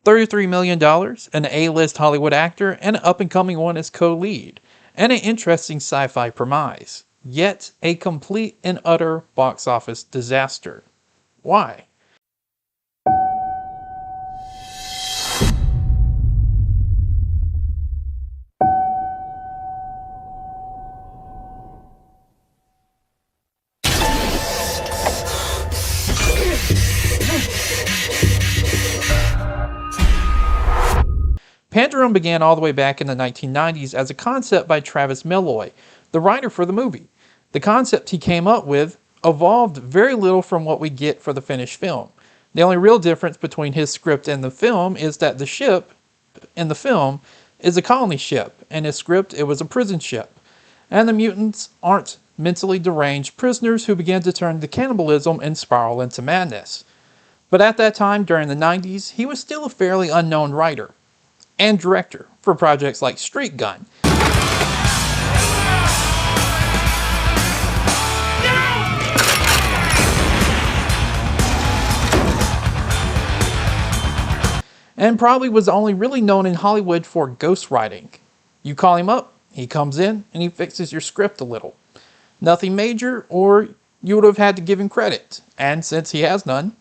$33 million, an A-list Hollywood actor, and an up-and-coming one as co-lead, and an interesting sci-fi premise, yet a complete and utter box office disaster. Why? Pandorum began all the way back in the 1990s as a concept by Travis Milloy, the writer for the movie. The concept he came up with evolved very little from what we get for the finished film. The only real difference between his script and the film is that the ship in the film is a colony ship, and his script it was a prison ship. And the mutants aren't mentally deranged prisoners who begin to turn to cannibalism and spiral into madness. But at that time, during the 90s, he was still a fairly unknown writer and director for projects like Street Gun. And probably was only really known in Hollywood for ghostwriting. You call him up, he comes in, and he fixes your script a little. Nothing major, or you would have had to give him credit, and since he has none.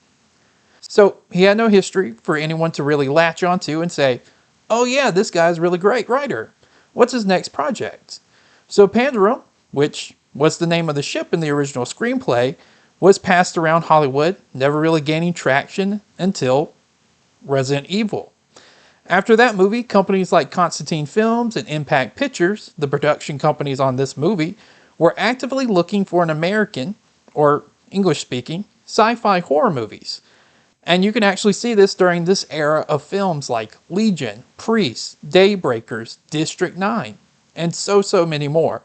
So he had no history for anyone to really latch onto and say, oh yeah, this guy's a really great writer. What's his next project? So Pandorum, which was the name of the ship in the original screenplay, was passed around Hollywood, never really gaining traction until Resident Evil. After that movie, companies like Constantine Films and Impact Pictures, the production companies on this movie, were actively looking for an American, or English-speaking, sci-fi horror movies. And you can actually see this during this era of films like Legion, Priest, Daybreakers, District 9, and so many more.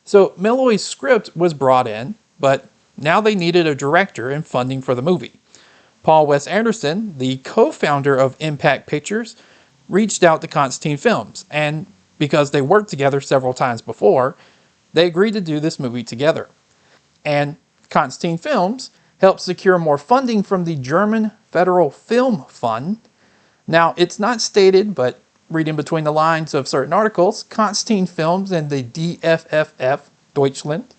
So Milloy's script was brought in, but now they needed a director and funding for the movie. Paul Wes Anderson, the co-founder of Impact Pictures, reached out to Constantine Films, and because they worked together several times before, they agreed to do this movie together. And Constantine Films helped secure more funding from the German Federal Film Fund. Now, it's not stated, but reading between the lines of certain articles, Constantine Films and the DFFF, Deutschland,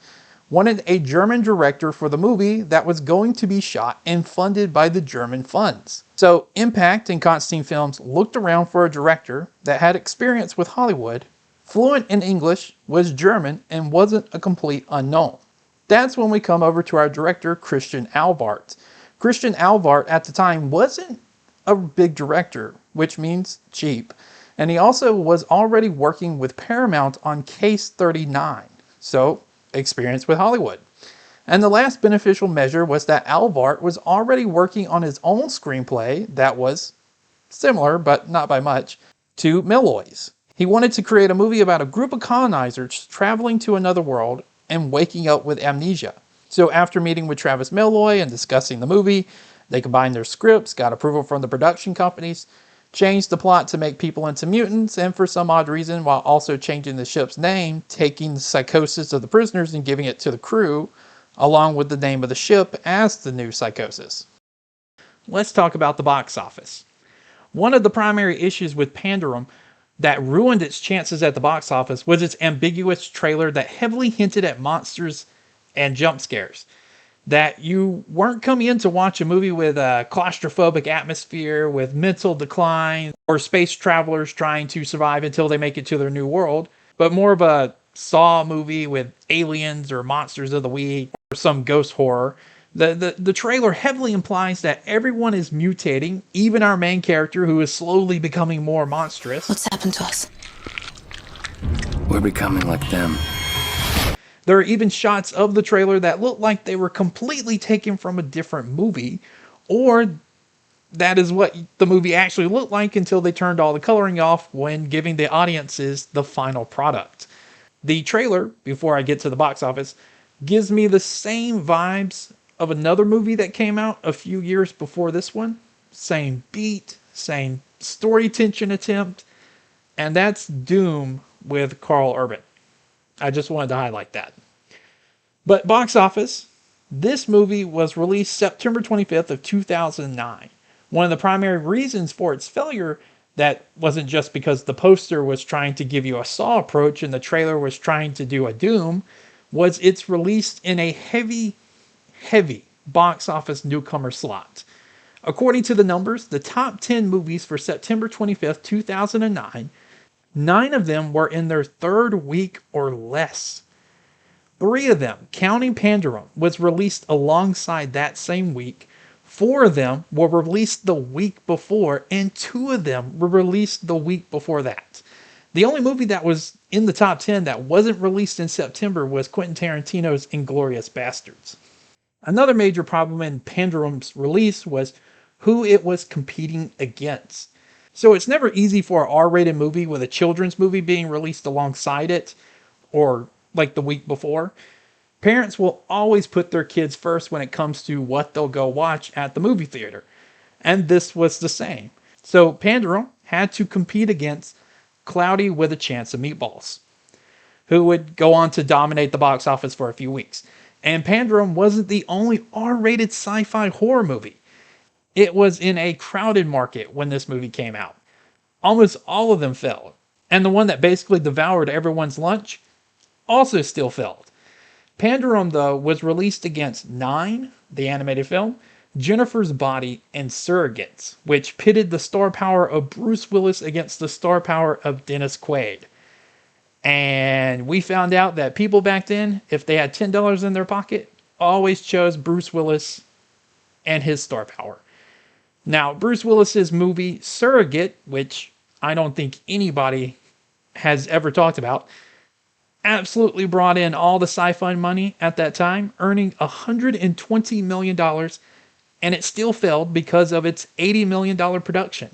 wanted a German director for the movie that was going to be shot and funded by the German funds. So Impact and Constantine Films looked around for a director that had experience with Hollywood, fluent in English, was German, and wasn't a complete unknown. That's when we come over to our director, Christian Alvart. Christian Alvart at the time wasn't a big director, which means cheap. And he also was already working with Paramount on Case 39, so experience with Hollywood. And the last beneficial measure was that Alvart was already working on his own screenplay that was similar, but not by much, to Milloy's. He wanted to create a movie about a group of colonizers traveling to another world and waking up with amnesia. So after meeting with Travis Milloy and discussing the movie, they combined their scripts, got approval from the production companies, changed the plot to make people into mutants, and for some odd reason, while also changing the ship's name, taking the psychosis of the prisoners and giving it to the crew, along with the name of the ship as the new psychosis. Let's talk about the box office. One of the primary issues with Pandorum that ruined its chances at the box office was its ambiguous trailer that heavily hinted at monsters and jump scares. That you weren't coming in to watch a movie with a claustrophobic atmosphere, with mental decline, or space travelers trying to survive until they make it to their new world, but more of a Saw movie with aliens or monsters of the week or some ghost horror. The trailer heavily implies that everyone is mutating, even our main character who is slowly becoming more monstrous. What's happened to us? We're becoming like them. There are even shots of the trailer that look like they were completely taken from a different movie, or that is what the movie actually looked like until they turned all the coloring off when giving the audiences the final product. The trailer, before I get to the box office, gives me the same vibes of another movie that came out a few years before this one. Same beat, same story tension attempt, and that's Doom with Carl Urban. I just wanted to highlight that. But box office, this movie was released September 25th of 2009, One of the primary reasons for its failure, that wasn't just because the poster was trying to give you a Saw approach and the trailer was trying to do a Doom, was it's released in a heavy box office newcomer slot. According to the numbers, the top 10 movies for September 25th, 2009, 9 of them were in their third week or less. 3 of them, counting Pandorum, was released alongside that same week. 4 of them were released the week before, and 2 of them were released the week before that. The only movie that was in the top 10 that wasn't released in September was Quentin Tarantino's Inglourious Bastards. Another major problem in Pandorum's release was who it was competing against. So it's never easy for an R-rated movie with a children's movie being released alongside it, or like the week before. Parents will always put their kids first when it comes to what they'll go watch at the movie theater. And this was the same. So Pandorum had to compete against Cloudy with a Chance of Meatballs, who would go on to dominate the box office for a few weeks. And Pandorum wasn't the only R-rated sci-fi horror movie. It was in a crowded market when this movie came out. Almost all of them failed. And the one that basically devoured everyone's lunch also still failed. Pandorum, though, was released against Nine, the animated film, Jennifer's Body, and Surrogates, which pitted the star power of Bruce Willis against the star power of Dennis Quaid. And we found out that people back then, if they had $10 in their pocket, always chose Bruce Willis and his star power. Now, Bruce Willis's movie Surrogate, which I don't think anybody has ever talked about, absolutely brought in all the sci-fi money at that time, earning $120 million, and it still failed because of its $80 million production.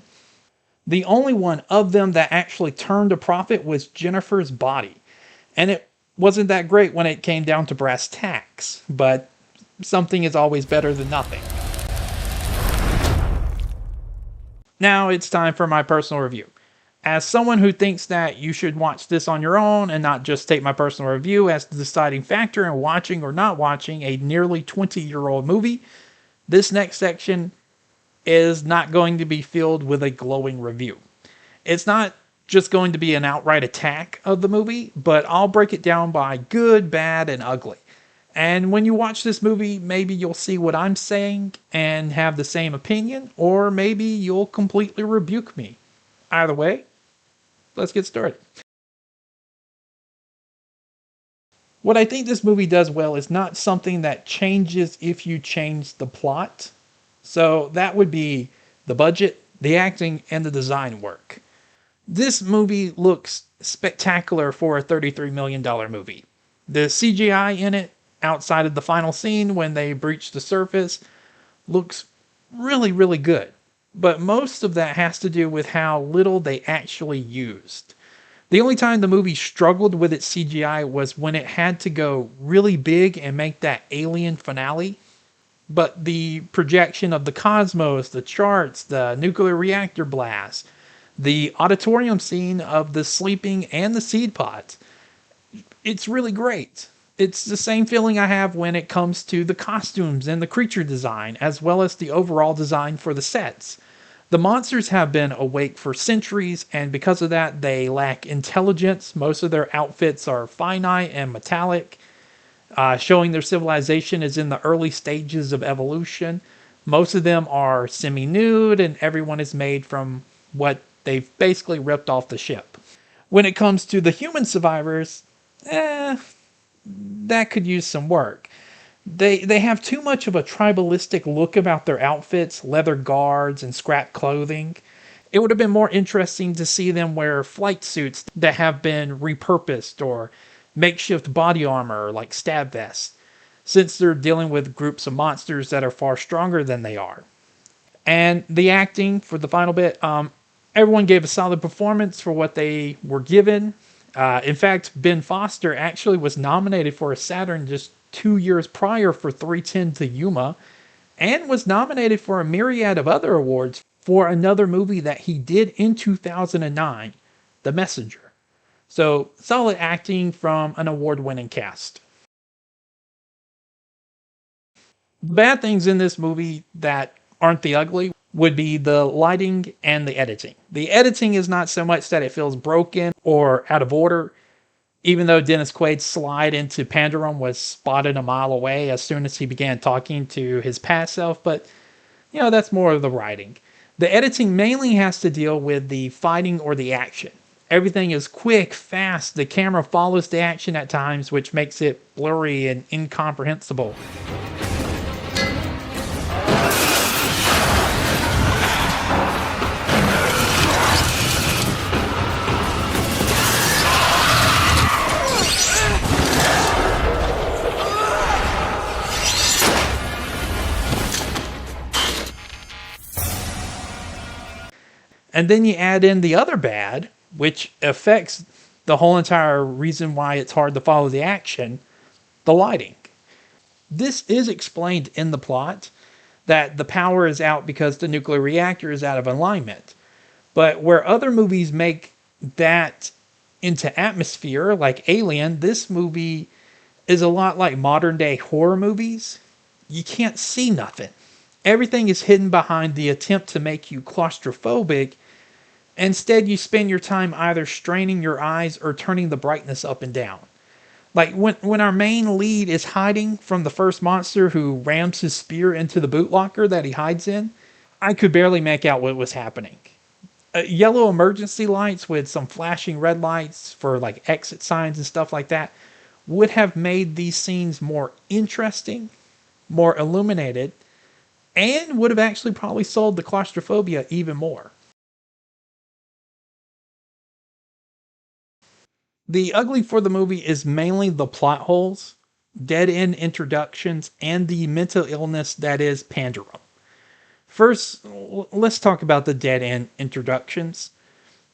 The only one of them that actually turned a profit was Jennifer's Body, and it wasn't that great when it came down to brass tacks, but something is always better than nothing. Now it's time for my personal review. As someone who thinks that you should watch this on your own and not just take my personal review as the deciding factor in watching or not watching a nearly 20-year-old movie, this next section is not going to be filled with a glowing review. It's not just going to be an outright attack of the movie, but I'll break it down by good, bad, and ugly. And when you watch this movie, maybe you'll see what I'm saying and have the same opinion, or maybe you'll completely rebuke me. Either way, let's get started. What I think this movie does well is not something that changes if you change the plot. So that would be the budget, the acting, and the design work. This movie looks spectacular for a $33 million movie. The CGI in it, outside of the final scene when they breach the surface, looks really, really good. But most of that has to do with how little they actually used. The only time the movie struggled with its CGI was when it had to go really big and make that alien finale. But the projection of the cosmos, the charts, the nuclear reactor blast, the auditorium scene of the sleeping and the seed pods, it's really great. It's the same feeling I have when it comes to the costumes and the creature design, as well as the overall design for the sets. The monsters have been awake for centuries, and because of that, they lack intelligence. Most of their outfits are finite and metallic, showing their civilization is in the early stages of evolution. Most of them are semi-nude, and everyone is made from what they've basically ripped off the ship. When it comes to the human survivors, that could use some work. They have too much of a tribalistic look about their outfits, leather guards, and scrap clothing. It would have been more interesting to see them wear flight suits that have been repurposed, or makeshift body armor like stab vests, since they're dealing with groups of monsters that are far stronger than they are. And the acting for the final bit, everyone gave a solid performance for what they were given. In fact, Ben Foster actually was nominated for a Saturn just 2 years prior for 3:10 to Yuma, and was nominated for a myriad of other awards for another movie that he did in 2009, The Messenger. So, solid acting from an award-winning cast. The bad things in this movie that aren't the ugly would be the lighting and the editing. The editing is not so much that it feels broken or out of order, even though Dennis Quaid's slide into Pandorum was spotted a mile away as soon as he began talking to his past self, but that's more of the writing. The editing mainly has to deal with the fighting or the action. Everything is quick, fast, the camera follows the action at times, which makes it blurry and incomprehensible. And then you add in the other bad, which affects the whole entire reason why it's hard to follow the action, the lighting. This is explained in the plot that the power is out because the nuclear reactor is out of alignment. But where other movies make that into atmosphere, like Alien, this movie is a lot like modern day horror movies. You can't see nothing. Everything is hidden behind the attempt to make you claustrophobic. Instead, you spend your time either straining your eyes or turning the brightness up and down. Like when our main lead is hiding from the first monster who rams his spear into the bootlocker that he hides in, I could barely make out what was happening. Yellow emergency lights with some flashing red lights for like exit signs and stuff like that would have made these scenes more interesting, more illuminated, and would have actually probably sold the claustrophobia even more. The ugly for the movie is mainly the plot holes, dead end introductions, and the mental illness that is Pandorum. First, let's talk about the dead end introductions.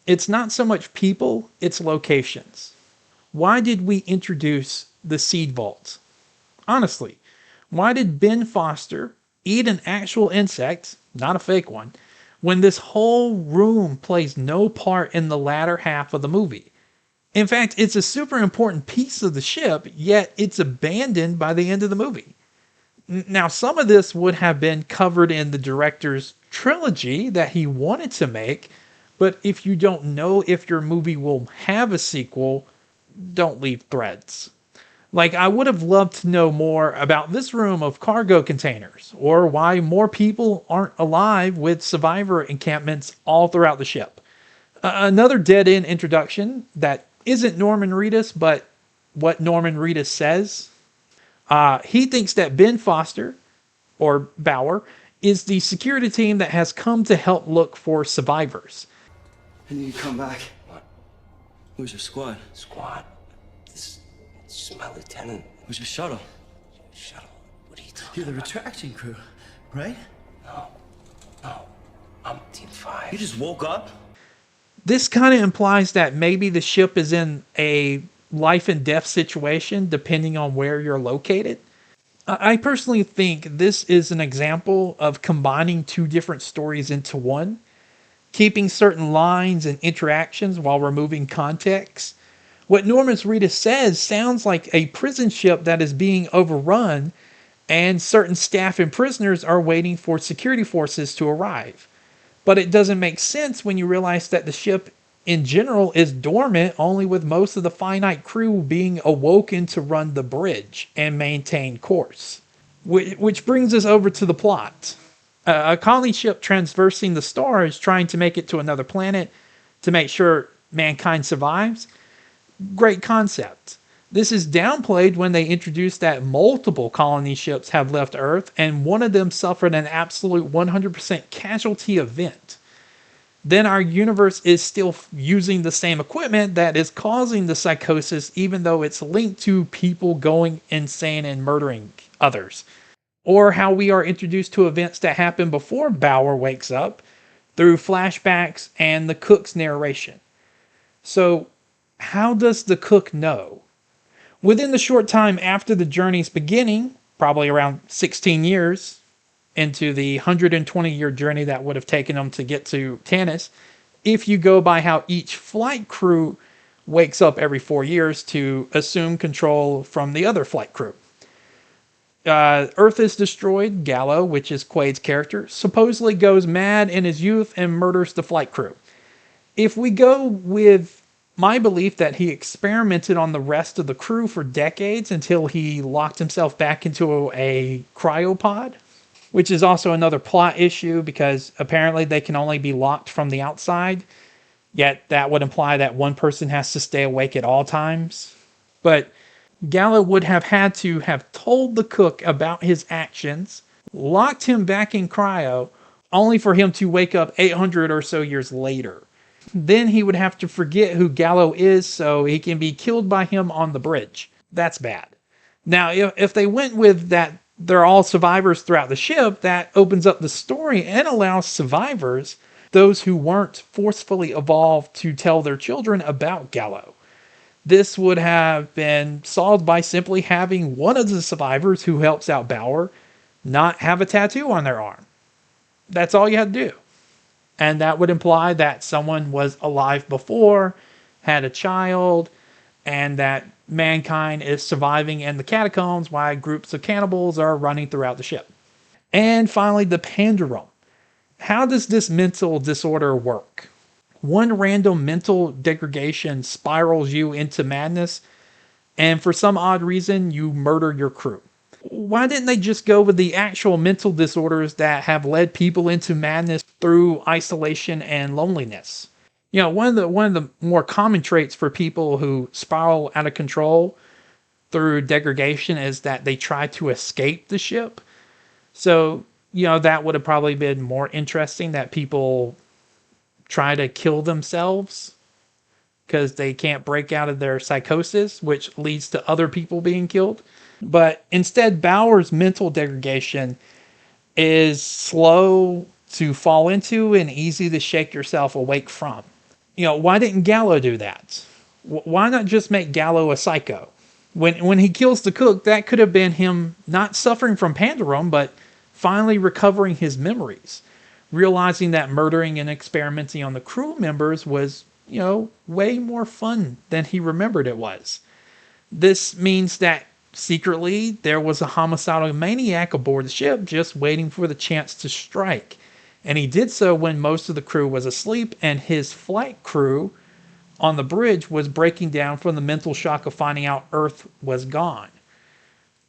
It's not so much people, it's locations. Why did we introduce the seed vaults? Honestly, why did Ben Foster eat an actual insect, not a fake one, when this whole room plays no part in the latter half of the movie? In fact, it's a super important piece of the ship, yet it's abandoned by the end of the movie. Now, some of this would have been covered in the director's trilogy that he wanted to make, but if you don't know if your movie will have a sequel, don't leave threads. Like, I would have loved to know more about this room of cargo containers, or why more people aren't alive with survivor encampments all throughout the ship. Another dead end introduction that isn't Norman Reedus, but what Norman Reedus says. He thinks that Ben Foster, or Bauer, is the security team that has come to help look for survivors. And you come back. What? Where's your squad? Squad? This is my lieutenant. Where's your shuttle? Shuttle. What are you talking You're the about? retraction crew, right? No. I'm Team 5. You just woke up? This kind of implies that maybe the ship is in a life and death situation depending on where you're located. I personally think this is an example of combining two different stories into one, keeping certain lines and interactions while removing context. What Norman Reedus says sounds like a prison ship that is being overrun, and certain staff and prisoners are waiting for security forces to arrive. But it doesn't make sense when you realize that the ship in general is dormant, only with most of the finite crew being awoken to run the bridge and maintain course. Which brings us over to the plot. A colony ship traversing the stars trying to make it to another planet to make sure mankind survives. Great concept. This is downplayed when they introduce that multiple colony ships have left Earth and one of them suffered an absolute 100% casualty event. Then our universe is still using the same equipment that is causing the psychosis, even though it's linked to people going insane and murdering others. Or how we are introduced to events that happen before Bauer wakes up through flashbacks and the cook's narration. So, how does the cook know? Within the short time after the journey's beginning, probably around 16 years into the 120-year journey that would have taken them to get to Tanis, if you go by how each flight crew wakes up every 4 years to assume control from the other flight crew. Earth is destroyed. Gallo, which is Quaid's character, supposedly goes mad in his youth and murders the flight crew. If we go with my belief that he experimented on the rest of the crew for decades until he locked himself back into a cryopod, which is also another plot issue because apparently they can only be locked from the outside, yet that would imply that one person has to stay awake at all times. But Gallo would have had to have told the cook about his actions, locked him back in cryo, only for him to wake up 800 or so years later. Then he would have to forget who Gallo is so he can be killed by him on the bridge. That's bad. Now, if they went with that, they're all survivors throughout the ship, that opens up the story and allows survivors, those who weren't forcefully evolved, to tell their children about Gallo. This would have been solved by simply having one of the survivors who helps out Bauer not have a tattoo on their arm. That's all you had to do. And that would imply that someone was alive before, had a child, and that mankind is surviving in the catacombs while groups of cannibals are running throughout the ship. And finally, the Pandorum. How does this mental disorder work? One random mental degradation spirals you into madness, and for some odd reason, you murder your crew. Why didn't they just go with the actual mental disorders that have led people into madness through isolation and loneliness? You know, one of the more common traits for people who spiral out of control through degradation is that they try to escape the ship. So, you know, that would have probably been more interesting, that people try to kill themselves because they can't break out of their psychosis, which leads to other people being killed. But instead, Bauer's mental degradation is slow to fall into and easy to shake yourself awake from. You know, why didn't Gallo do that? Why not just make Gallo a psycho? When he kills the cook, that could have been him not suffering from Pandorum, but finally recovering his memories, realizing that murdering and experimenting on the crew members was, you know, way more fun than he remembered it was. This means that secretly there was a homicidal maniac aboard the ship just waiting for the chance to strike. And he did so when most of the crew was asleep and his flight crew on the bridge was breaking down from the mental shock of finding out Earth was gone.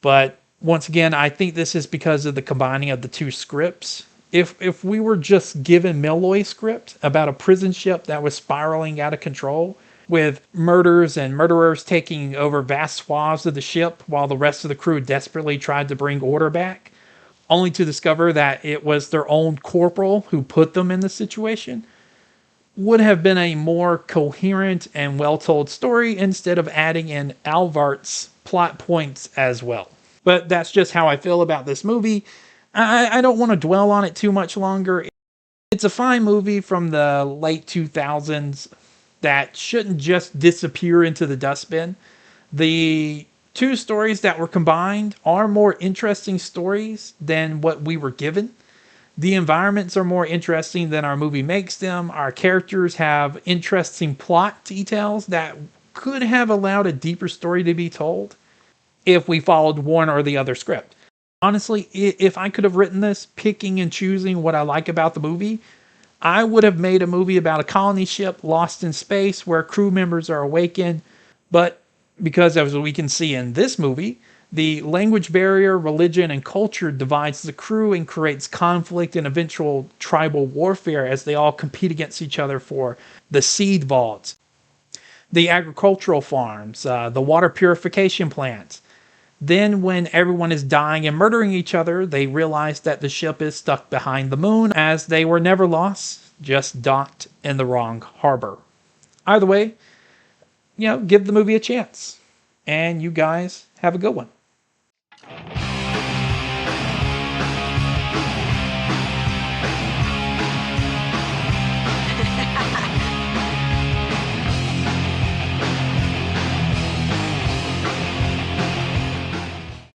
But once again, I think this is because of the combining of the two scripts. If we were just given Milloy's script about a prison ship that was spiraling out of control, with murders and murderers taking over vast swaths of the ship while the rest of the crew desperately tried to bring order back, only to discover that it was their own corporal who put them in the situation, would have been a more coherent and well-told story instead of adding in Alvart's plot points as well. But that's just how I feel about this movie. I don't want to dwell on it too much longer. It's a fine movie from the late 2000s that shouldn't just disappear into the dustbin. The two stories that were combined are more interesting stories than what we were given. The environments are more interesting than our movie makes them. Our characters have interesting plot details that could have allowed a deeper story to be told if we followed one or the other script. Honestly, if I could have written this, picking and choosing what I like about the movie, I would have made a movie about a colony ship lost in space where crew members are awakened. But because, as we can see in this movie, the language barrier, religion, and culture divides the crew and creates conflict and eventual tribal warfare as they all compete against each other for the seed vaults, the agricultural farms, the water purification plants. Then, when everyone is dying and murdering each other, they realize that the ship is stuck behind the moon, as they were never lost, just docked in the wrong harbor. Either way, you know, give the movie a chance. And you guys have a good one.